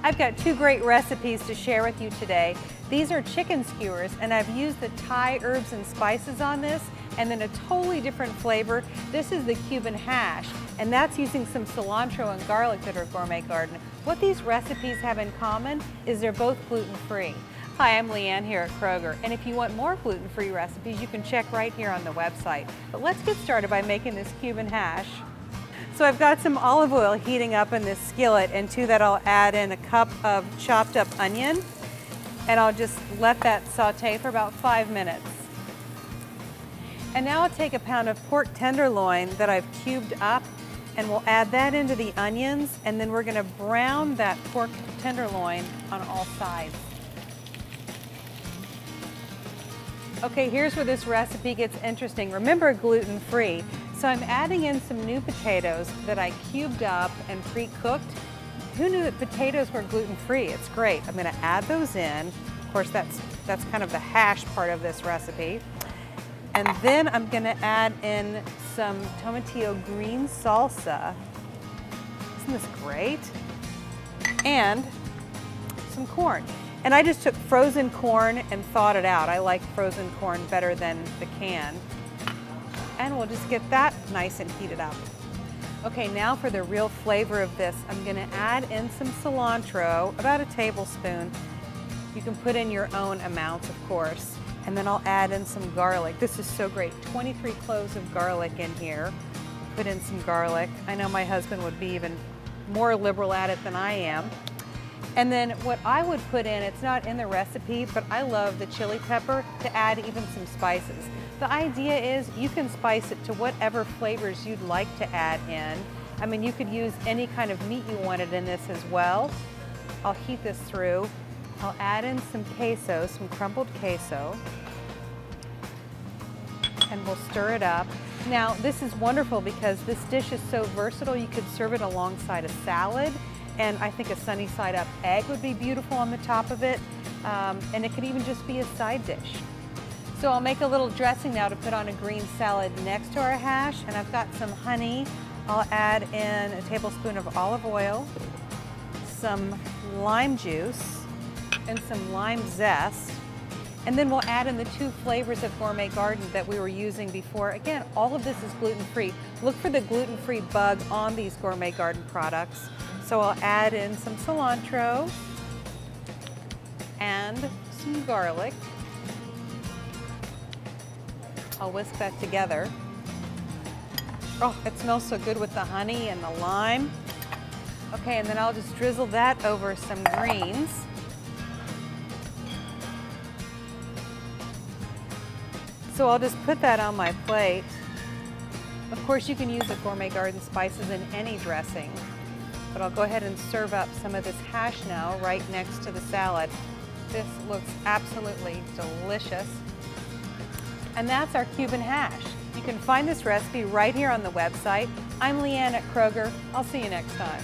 I've got two great recipes to share with you today. These are chicken skewers, and I've used the Thai herbs and spices on this, and then a totally different flavor. This is the Cuban hash, and that's using some cilantro and garlic that are Gourmet Garden. What these recipes have in common is they're both gluten-free. Hi, I'm Leanne here at Kroger, and if you want more gluten-free recipes, you can check right here on the website. But let's get started by making this Cuban hash. So I've got some olive oil heating up in this skillet, and to that I'll add in a cup of chopped up onion, and I'll just let that saute for about 5 minutes. And now I'll take a pound of pork tenderloin that I've cubed up, and we'll add that into the onions, and then we're gonna brown that pork tenderloin on all sides. Okay, here's where this recipe gets interesting. Remember, gluten-free. So I'm adding in some new potatoes that I cubed up and pre-cooked. Who knew that potatoes were gluten-free? It's great. I'm gonna add those in. Of course, that's kind of the hash part of this recipe. And then I'm gonna add in some tomatillo green salsa. Isn't this great? And some corn. And I just took frozen corn and thawed it out. I like frozen corn better than the canned. And we'll just get that nice and heated up. Okay, now for the real flavor of this, I'm gonna add in some cilantro, about a tablespoon. You can put in your own amounts, of course. And then I'll add in some garlic. This is so great, 23 cloves of garlic in here. Put in some garlic. I know my husband would be even more liberal at it than I am. And then what I would put in, it's not in the recipe, but I love the chili pepper to add even some spices. The idea is you can spice it to whatever flavors you'd like to add in. I mean, you could use any kind of meat you wanted in this as well. I'll heat this through. I'll add in some queso, some crumbled queso, and we'll stir it up. Now, this is wonderful because this dish is so versatile. You could serve it alongside a salad, and I think a sunny side up egg would be beautiful on the top of it, and it could even just be a side dish. So I'll make a little dressing now to put on a green salad next to our hash, and I've got some honey. I'll add in a tablespoon of olive oil, some lime juice, and some lime zest. And then we'll add in the two flavors of Gourmet Garden that we were using before. Again, all of this is gluten-free. Look for the gluten-free bug on these Gourmet Garden products. So I'll add in some cilantro and some garlic. I'll whisk that together. Oh, it smells so good with the honey and the lime. Okay, and then I'll just drizzle that over some greens. So I'll just put that on my plate. Of course, you can use the Gourmet Garden spices in any dressing, but I'll go ahead and serve up some of this hash now right next to the salad. This looks absolutely delicious. And that's our Cuban hash. You can find this recipe right here on the website. I'm Leanne at Kroger. I'll see you next time.